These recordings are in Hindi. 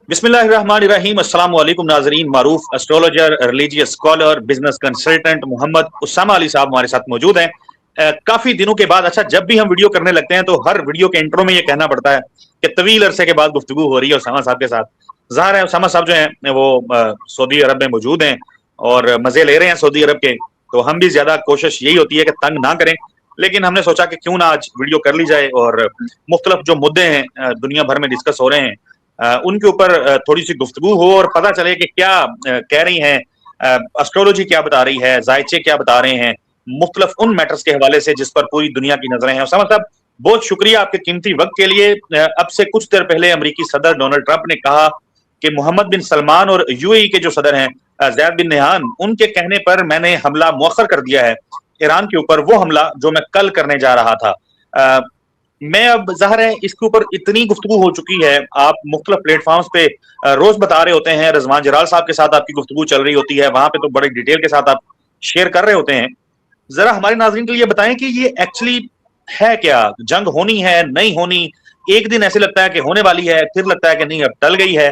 बिस्मिल्लाहिर्रहमानिर्रहीम। अस्सलाम वालेकुम नाजरीन। मारूफ astrologer, religious scholar, business consultant Mohammad Usama Ali sahab हमारे साथ मौजूद हैं। काफी दिनों के बाद, अच्छा, जब भी हम वीडियो करने लगते हैं तो हर वीडियो के इंट्रो में ये कहना पड़ता है कि तवील अरसे के बाद गुफ्तगू हो रही है उसामा साहब के साथ। ज़ाहिर है उसामा साहब जो हैं वो सऊदी अरब में मौजूद हैं और मजे ले रहे हैं सऊदी अरब के। तो हम भी ज्यादा कोशिश यही होती है कि तंग ना करें, लेकिन हमने सोचा कि क्यों ना आज वीडियो कर ली जाए और मुख्तलिफ जो मुद्दे हैं दुनिया भर में डिस्कस हो रहे हैं उनके ऊपर थोड़ी सी गुफ्तगू हो और पता चले कि क्या कह रही हैं एस्ट्रोलॉजी, क्या बता रही है, जायचे क्या बता रहे हैं, मुख्तलिफ उन मैटर्स के हवाले से जिस पर पूरी दुनिया की नजरें हैं। उसामा साहब, बहुत शुक्रिया आपके कीमती वक्त के लिए। अब से कुछ देर पहले अमेरिकी सदर डोनाल्ड ट्रंप ने कहा कि मोहम्मद बिन सलमान और यूएई के जो सदर हैं जैद बिन नहान, उनके कहने पर मैंने हमला मुअख्खर कर दिया है ईरान के ऊपर, वो हमला जो मैं कल करने जा रहा था। मैं अब ज़ाहिर है इसके ऊपर इतनी गुफ्तगू हो चुकी है, आप मुख्तलिफ प्लेटफॉर्म्स पे रोज बता रहे होते हैं, रिजवान जलाल साहब के साथ आपकी गुफ्तगू चल रही होती है, वहां पे तो बड़ी डिटेल के साथ आप शेयर कर रहे होते हैं। जरा हमारे नाज़रीन के लिए बताएं कि ये एक्चुअली है क्या, जंग होनी है नहीं होनी? एक दिन ऐसे लगता है कि होने वाली है, फिर लगता है कि नहीं अब टल गई है।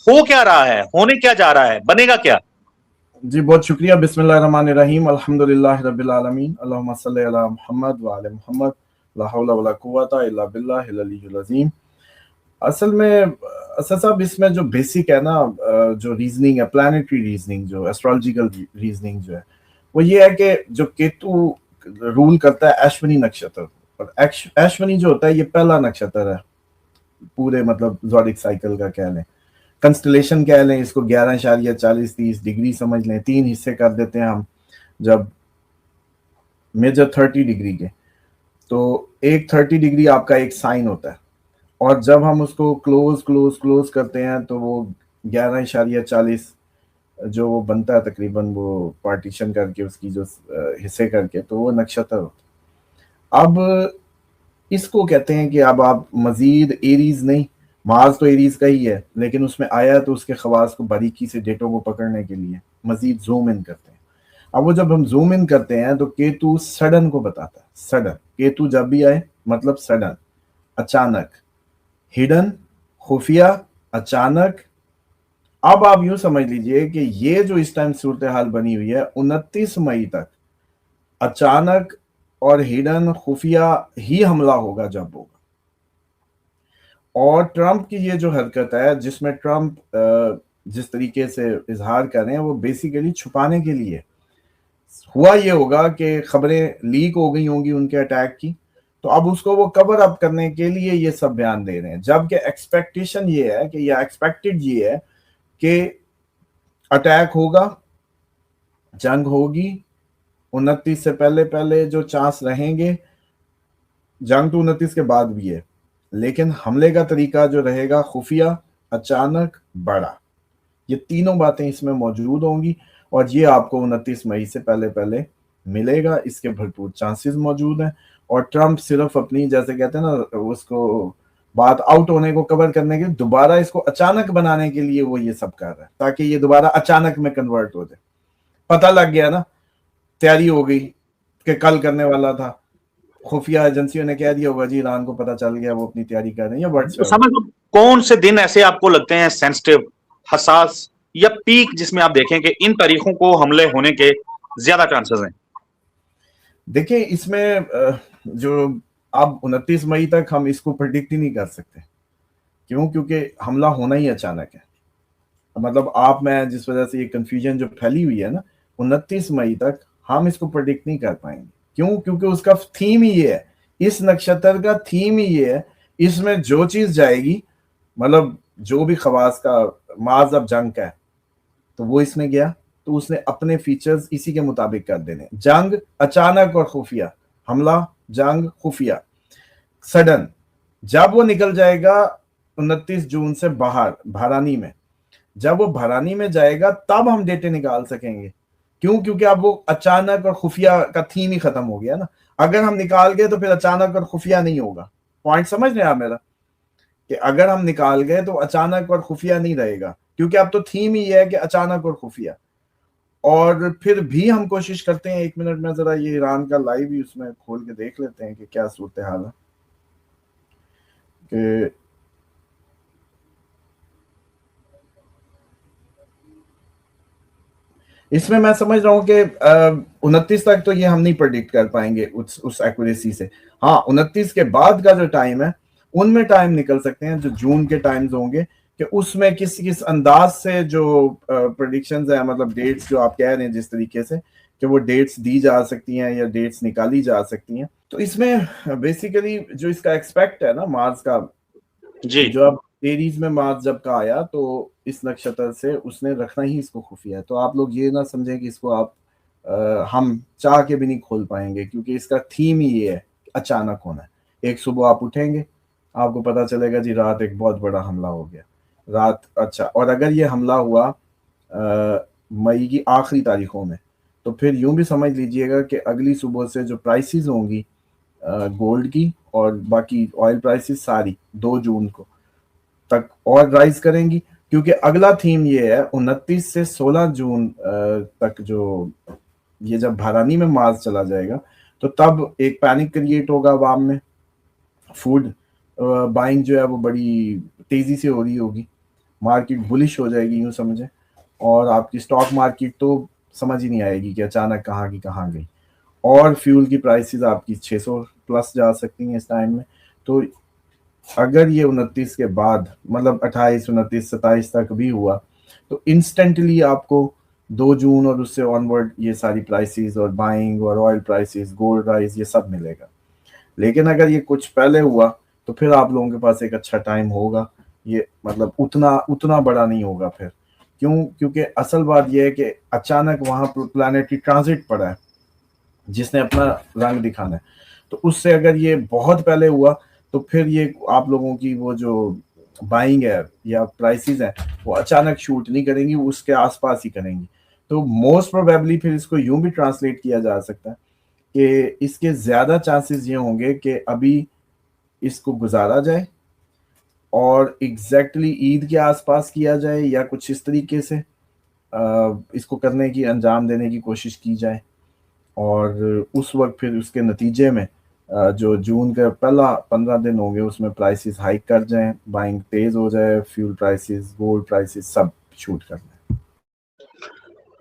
हो क्या रहा है, होने क्या जा रहा है, बनेगा क्या? जी बहुत शुक्रिया। बिस्मिल्लाहिर्रहमानिर्रहीम, अल्हम्दुलिल्लाहि रब्बिल आलमीन, अल्लाहुम्मा सल्लि अला मुहम्मद व आले मुहम्मद, ला हौला वला कुव्वता इल्ला बिल्लाहिल अलिय्युल अज़ीम। असल में असद साहब, इसमें जो बेसिक है ना, जो रीजनिंग है, प्लानिटरी रीजनिंग, जो एस्ट्रोलॉजिकल रीजनिंग जो है, वो ये है कि जो केतु रूल करता है अश्विनी नक्षत्र, और अश्विनी जो होता है ये पहला नक्षत्र है पूरे, मतलब ज़ोडिक साइकिल का कह लें, कंस्टलेशन कह लें इसको, 11.40-30 समझ लें। 3 हिस्से कर देते हैं हम जब मेजर 30 डिग्री के, तो एक 30 डिग्री आपका एक साइन होता है, और जब हम उसको क्लोज क्लोज क्लोज करते हैं तो वो 11.40 जो वो बनता है तकरीबन, वो पार्टीशन करके उसकी जो हिस्से करके, तो वो नक्षत्र होता है। अब इसको कहते हैं कि अब आप मजीद एरीज नहीं, मार्स तो एरीज का ही है, लेकिन उसमें आया तो उसके खवास को बारीकी से डेटों को पकड़ने के लिए मजीद जूम इन करते हैं। अब वो जब हम जूम इन करते हैं तो केतु सडन को बताता है। सडन केतु जब भी आए मतलब सडन, अचानक, हिडन, खुफिया, अचानक। अब आप यूं समझ लीजिए कि ये जो इस टाइम सूरत हाल बनी हुई है 29 मई तक अचानक और हिडन खुफिया ही हमला होगा जब होगा। और ट्रंप की ये जो हरकत है, जिसमें ट्रंप जिस तरीके से इजहार कर रहे हैं, वो बेसिकली छुपाने के लिए हुआ। ये होगा कि खबरें लीक हो गई होंगी उनके अटैक की, तो अब उसको वो कवर अप करने के लिए ये सब बयान दे रहे हैं, जबकि एक्सपेक्टेशन ये है कि, या एक्सपेक्टेड ये है कि अटैक होगा, जंग होगी। 29 से पहले पहले जो चांस रहेंगे, जंग तो 29 के बाद भी है, लेकिन हमले का तरीका जो रहेगा खुफिया, अचानक, बड़ा। ये तीनों बातें इसमें मौजूद होंगी, और ये आपको 29 मई से पहले पहले मिलेगा। इसके भरपूर चांसेस मौजूद हैं। और ट्रंप सिर्फ अपनी, जैसे कहते हैं ना, उसको बात आउट होने को कवर करने के लिए, दोबारा इसको अचानक बनाने के लिए वो ये सब कर रहा है, ताकि ये दोबारा अचानक में कन्वर्ट हो जाए। पता लग गया ना, तैयारी हो गई कि कल करने वाला था, खुफिया एजेंसियों ने कह दिया होगा जी, ईरान को पता चल गया, वो अपनी तैयारी कर रहे हैं, या व्हाट्सएप। समझ लो, कौन से दिन ऐसे आपको लगते हैं सेंसिटिव, हसास या पीक, जिसमें आप देखें कि इन तारीखों को हमले होने के ज्यादा चांसेस हैं? देखिए, इसमें जो अब 29 मई तक हम इसको प्रिडिक्ट ही नहीं कर सकते। क्यों? क्योंकि हमला होना ही अचानक है। मतलब आप, मैं, जिस वजह से ये कंफ्यूजन जो फैली हुई है ना, 29 मई तक हम इसको प्रिडिक्ट नहीं कर पाएंगे। क्यों? क्योंकि उसका थीम ही ये है, इस नक्षत्र का थीम ही ये है। इसमें जो चीज जाएगी, मतलब जो भी खवास का, मार्स अब जंग का है, तो वो इसमें गया, तो उसने अपने फीचर्स इसी के मुताबिक कर देने। जंग, अचानक और खुफिया हमला, जंग, खुफिया, सडन। जब वो निकल जाएगा 29 जून से बाहर भरानी में, जब वो भरानी में जाएगा तब हम डेटे निकाल सकेंगे। क्यों? क्योंकि अब वो अचानक और खुफिया का थीम ही खत्म हो गया ना। अगर हम निकाल गए तो फिर अचानक और खुफिया नहीं होगा। पॉइंट समझ रहे हैं आप मेरा? कि अगर हम निकाल गए तो अचानक और खुफिया नहीं रहेगा, क्योंकि अब तो थीम ही है कि अचानक और खुफिया। और फिर भी हम कोशिश करते हैं, 1 मिनट में जरा ये ईरान का लाइव ही उसमें खोल के देख लेते हैं कि क्या सूरत हाल है। कि इसमें मैं समझ रहा हूँ कि 29 तक तो ये हम नहीं प्रेडिक्ट कर पाएंगे उस एक्यूरेसी से। हाँ, 29 के बाद का जो टाइम है उनमें टाइम निकल सकते हैं, जो जून के टाइम्स होंगे, कि उसमें किस किस अंदाज से जो प्रेडिक्शंस है, मतलब डेट्स जो आप कह रहे हैं जिस तरीके से कि वो डेट्स दी जा सकती हैं या डेट्स निकाली जा सकती हैं, तो इसमें बेसिकली जो इसका एक्सपेक्ट है ना मार्स का, जी। जो अब एरीज में मार्स जब का आया तो इस नक्षत्र से उसने रखना ही इसको खुफिया है। तो आप लोग ये ना समझें कि इसको आप हम चाह के भी नहीं खोल पाएंगे, क्योंकि इसका थीम ही ये है, अचानक होना है। एक सुबह आप उठेंगे, आपको पता चलेगा जी रात एक बहुत बड़ा हमला हो गया रात। अच्छा, और अगर ये हमला हुआ मई की आखिरी तारीखों में, तो फिर यूं भी समझ लीजिएगा कि अगली सुबह से जो प्राइसेस होंगी गोल्ड की और बाकी ऑयल प्राइसेस सारी 2 जून को तक और राइज करेंगी, क्योंकि अगला थीम ये है 29 से 16 जून तक, जो ये जब भारानी में मार्स चला जाएगा तो तब एक पैनिक क्रिएट होगा अवाम में। फूड बाइंग जो है वो बड़ी तेजी से हो रही होगी, मार्केट बुलिश हो जाएगी यूं समझे, और आपकी स्टॉक मार्केट तो समझ ही नहीं आएगी कि अचानक कहाँ की कहाँ गई। और फ्यूल की प्राइसेस आपकी 600 प्लस जा सकती हैं इस टाइम में। तो अगर ये 29 के बाद मतलब 28, 29, 27 तक भी हुआ तो इंस्टेंटली आपको 2 जून और उससे ऑनवर्ड ये सारी प्राइसेस और बाइंग और ऑयल प्राइसेस, गोल्ड प्राइस, ये सब मिलेगा। लेकिन अगर ये कुछ पहले हुआ तो फिर आप लोगों के पास एक अच्छा टाइम होगा। ये मतलब उतना उतना बड़ा नहीं होगा फिर। क्यों? क्योंकि असल बात यह है कि अचानक वहां प्लैनेटरी ट्रांजिट पड़ा है जिसने अपना रंग दिखाना है। तो उससे अगर ये बहुत पहले हुआ तो फिर ये आप लोगों की वो जो बाइंग है या प्राइसेस है वो अचानक शूट नहीं करेंगी, उसके आसपास ही करेंगी। तो मोस्ट प्रोबेबली फिर इसको यूं भी ट्रांसलेट किया जा सकता है कि इसके ज्यादा चांसेस ये होंगे कि अभी इसको गुजारा जाए और एग्जैक्टली ईद के आसपास किया जाए या कुछ इस तरीके से इसको करने की, अंजाम देने की कोशिश की जाए। और उस वक्त फिर उसके नतीजे में जो जून का पहला 15 दिन होंगे उसमें प्राइसेस हाइक कर जाएं, बाइंग तेज हो जाए, फ्यूल प्राइसेस, गोल्ड प्राइसेस सब शूट कर जाए।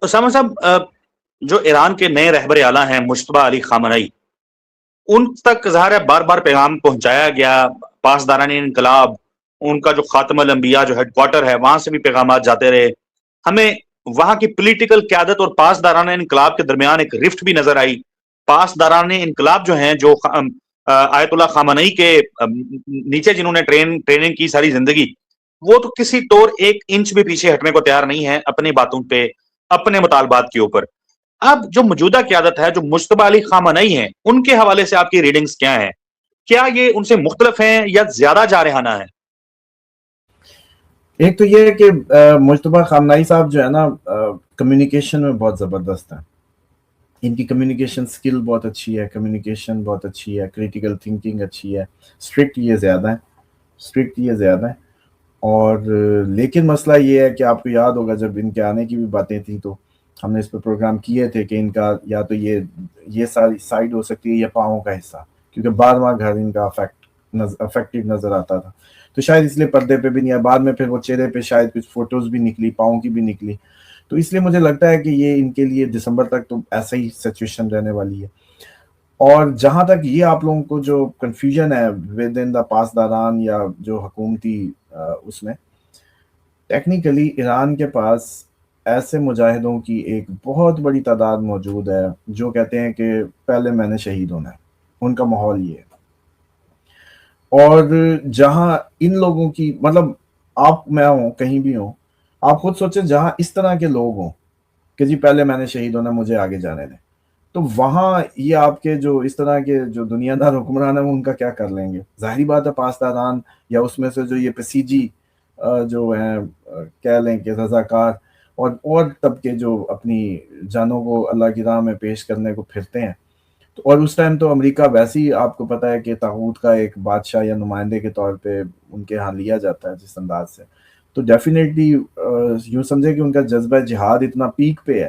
उसामा साहब, जो ईरान के नए रहबर आला हैं मुश्तबा अली खामनई, उन तक ज़ाहिर है बार बार पैगाम पहुंचाया गया। पासदारान इनकलाब, उनका जो खातमुल अंबिया जो हेडक्वार्टर है वहां से भी पैगाम जाते रहे। हमें वहां की पॉलिटिकल क्यादत और पासदारान इनकलाब के दरमियान एक रिफ्ट भी नजर आई। पासदारान इनकलाब जो हैं, जो आयतुल्लाह खामनई के नीचे जिन्होंने ट्रेनिंग की सारी जिंदगी, वो तो किसी तौर 1 इंच भी पीछे हटने को तैयार नहीं है अपनी बातों पे, अपने मुतालबात के ऊपर। अब जो मौजूदा क्यादत है, जो मुश्तबा अली खामनई हैं, उनके हवाले से आपकी रीडिंग्स क्या है? क्या ये उनसे मुख्तलिफ हैं या ज्यादा जारहाना है? एक तो ये है कि मुश्तबा खामनाई साहब जो है ना कम्युनिकेशन में बहुत ज़बरदस्त है। इनकी कम्युनिकेशन स्किल बहुत अच्छी है, कम्युनिकेशन बहुत अच्छी है, क्रिटिकल थिंकिंग अच्छी है। स्ट्रिक्ट ये ज़्यादा है, स्ट्रिक्ट ये ज़्यादा है। और लेकिन मसला ये है कि आपको याद होगा जब इनके आने की भी बातें थी तो हमने इस पर प्रोग्राम किए थे कि इनका या तो ये सारी साइड हो सकती है या पाँव का हिस्सा, क्योंकि बार घर इनका अफेक्टेड नजर आता था। तो शायद इसलिए पर्दे पे भी नहीं आया। बाद में फिर वो चेहरे पे शायद कुछ फोटोज भी निकली, पाँव की भी निकली। तो इसलिए मुझे लगता है कि ये इनके लिए दिसंबर तक तो ऐसा ही सिचुएशन रहने वाली है। और जहां तक ये आप लोगों को जो कंफ्यूजन है विद इन द पासदारान या जो हुकूमती उसमें, टेक्निकली ईरान के पास ऐसे मुजाहिदों की एक बहुत बड़ी तादाद मौजूद है जो कहते हैं कि पहले मैंने शहीद होना है। उनका माहौल ये है। और जहां इन लोगों की मतलब आप मैं हूं कहीं भी हूं, आप खुद सोचें जहां इस तरह के लोग हों कि जी पहले मैंने शहीद होना, मुझे आगे जाने दें, तो वहां ये आपके जो इस तरह के जो दुनियादार हुक्मरान है वो उनका क्या कर लेंगे? जाहिर बात है पासदारान या उसमें से जो ये पसीजी जो हैं कह लें कि रजाकार और तबके जो अपनी जानों को अल्लाह की राह में पेश करने को फिरते हैं। तो और उस टाइम तो अमेरिका वैसे ही आपको पता है कि तागूत का एक बादशाह या नुमाइंदे के तौर पे उनके यहाँ लिया जाता है जिस अंदाज से। तो डेफिनेटली यूँ समझे कि उनका जज्बा जिहाद इतना पीक पे है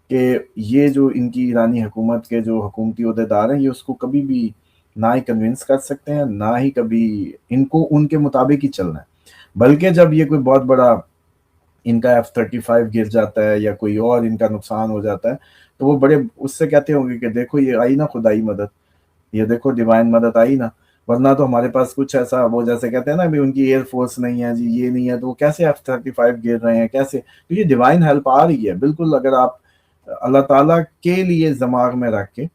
कि ये जो इनकी ईरानी हुकूमत के जो हुकूमती ओहदेदार हैं ये उसको कभी भी ना ही कन्विंस कर सकते हैं, ना ही कभी इनको उनके मुताबिक ही चलना है। बल्कि जब ये कोई बहुत बड़ा इनका F-35 गिर जाता है या कोई और इनका नुकसान हो जाता है, तो वो बड़े उससे कहते होंगे कि देखो ये आई ना खुदाई मदद, ये देखो डिवाइन मदद आई ना, वरना तो हमारे पास कुछ ऐसा, वो जैसे कहते हैं ना भी उनकी एयरफोर्स नहीं है जी, ये नहीं है, तो वो कैसे F-35 गिर रहे हैं कैसे, तो ये डिवाइन हेल्प आ रही है बिल्कुल। अगर आप अल्लाह ताला के लिए दिमाग में रख के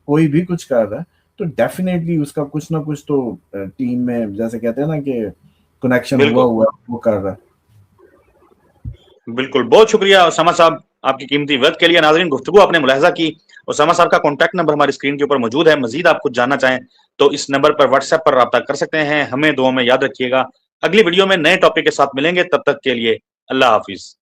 कोई भी कुछ कर रहा है तो डेफिनेटली उसका कुछ ना कुछ तो टीम में जैसे कहते हैं ना कि कनेक्शन हुआ बिल्कुल हुआ है, वो कर रहा है। बिल्कुल, बहुत शुक्रिया उसामा साहब आपकी कीमती वक्त के लिए। नाजरीन, गुफ्तगू आपने मुलाहिजा की। उसामा साहब का कॉन्टैक्ट नंबर हमारी स्क्रीन के ऊपर मौजूद है। मजीद आप कुछ जानना चाहें तो इस नंबर पर व्हाट्सएप पर रब्ता कर सकते हैं। हमें दुआ में याद रखिएगा। अगली वीडियो में नए टॉपिक के साथ मिलेंगे, तब तक के लिए अल्लाह हाफिज।